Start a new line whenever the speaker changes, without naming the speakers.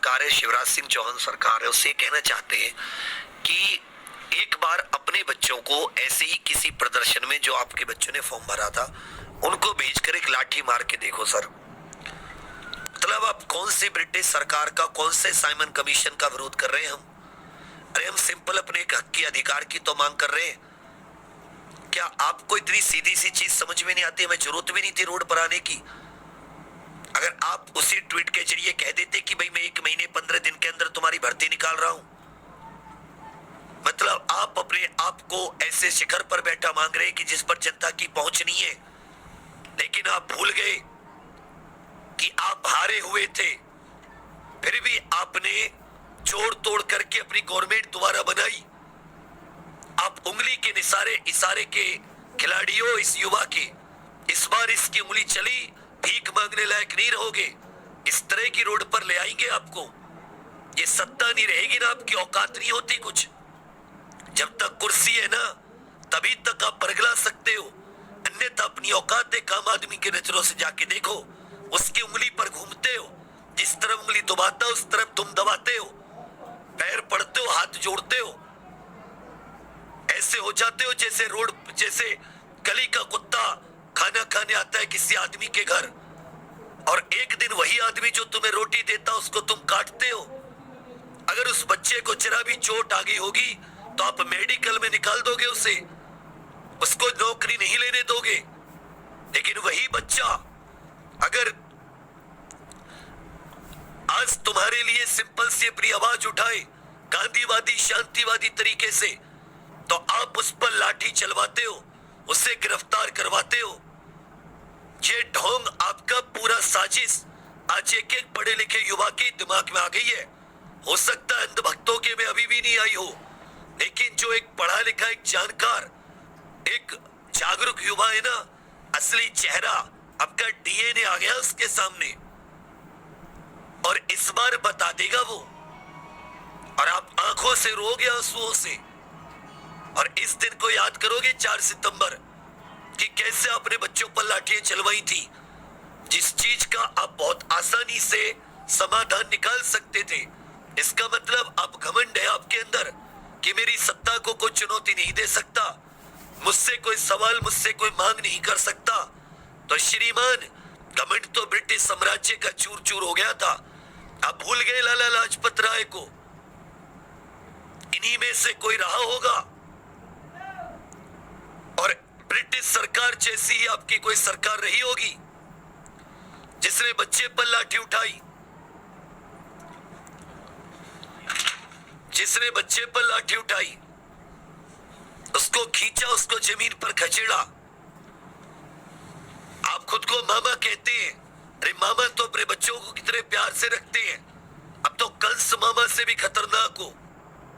सरकार है, शिवराज सिंह चौहान सरकार है, उससे कहना चाहते हैं कि एक बार अपने बच्चों को ऐसे ही किसी प्रदर्शन में जो आपके बच्चों ने फॉर्म भरा था उनको भेजकर एक लाठी मार के देखो सर। मतलब आप कौन से ब्रिटिश सरकार का, कौन से साइमन कमीशन का विरोध कर रहे हैं हम? अरे हम सिंपल अपने एक हक की, अधिकार की तो मांग कर रहे हैं। क्या आपको इतनी सीधी सी चीज समझ में नहीं आती? हमें जरूरत भी नहीं थी रोड पर आने की। अगर आप उसी ट्वीट के जरिए कह देते कि भाई मैं 1 महीने 15 दिन के अंदर तुम्हारी भर्ती निकाल रहा हूं, मतलब आप अपने आप को ऐसे शिखर पर बैठा मांग रहे हैं कि जिस पर जनता की पहुंच नहीं है। लेकिन आप भूल गए कि आप हारे हुए थे, फिर भी आपने जोड़ तोड़ करके अपनी गवर्नमेंट दोबारा बनाई। आप उंगली के इशारे के खिलाड़ियों, इस युवा के, इस बार इसकी उंगली चली, भीख मांगने लायक नहीं रहोगे। इस तरह की रोड पर ले आएंगे आपको। ये सत्ता नहीं रहेगी ना, आपकी औकात नहीं होती कुछ। जब तक कुर्सी है ना तभी तक आप बरगला सकते हो, अन्यथा अपनी औकात एक आम आदमी की नजरों से जाके देखो। उसकी उंगली पर घूमते हो, जिस तरफ उंगली दबाता उस तरफ तुम दबाते हो, पैर पड़ते हो, हाथ जोड़ते हो, ऐसे हो जाते हो जैसे गली का कुत्ता खाना खाने आता है किसी आदमी के घर, और एक दिन वही आदमी जो तुम्हें रोटी देता उसको तुम काटते हो। अगर उस बच्चे को जरा भी चोट आ गई होगी तो आप मेडिकल में निकाल दोगे उसे, उसको नौकरी नहीं लेने दोगे। लेकिन वही बच्चा अगर आज तुम्हारे लिए सिंपल सी अपनी आवाज उठाए गांधीवादी शांतिवादी तरीके से, तो आप उस पर लाठी चलवाते हो, उसे गिरफ्तार करवाते हो। ये ढोंग आपका पूरा साजिश आज एक एक पढ़े लिखे युवा के दिमाग में आ गई है। हो सकता है अंधभक्तों के में अभी भी नहीं आई हो, लेकिन जो एक पढ़ा लिखा, एक जानकार, एक जागरूक युवा है ना, असली चेहरा आपका डीएनए आ गया उसके सामने, और इस बार बता देगा वो। और आप आंखों से रोगे, आंसुओं से, और इस दिन को याद करोगे 4 सितंबर कि कैसे अपने बच्चों पर लाठियां चलवाई थी, जिस चीज का आप बहुत आसानी से समाधान निकाल सकते थे। इसका मतलब आप घमंड है आपके अंदर कि मेरी सत्ता को कोई चुनौती नहीं दे सकता, मुझसे कोई सवाल, मुझसे कोई मांग नहीं कर सकता। तो श्रीमान, घमंड तो ब्रिटिश साम्राज्य का चूर चूर हो गया था। आप भूल गए लाला लाजपत राय को? इन्हीं में से कोई रहा होगा। और ब्रिटिश सरकार जैसी ही आपकी कोई सरकार रही होगी जिसने बच्चे पर लाठी उठाई, जिसने बच्चे पर लाठी उठाई, उसको खींचा, उसको जमीन पर खचेड़ा। आप खुद को मामा कहते हैं, अरे मामा तो अपने बच्चों को कितने प्यार से रखते हैं। अब तो कंस मामा से भी खतरनाक हो।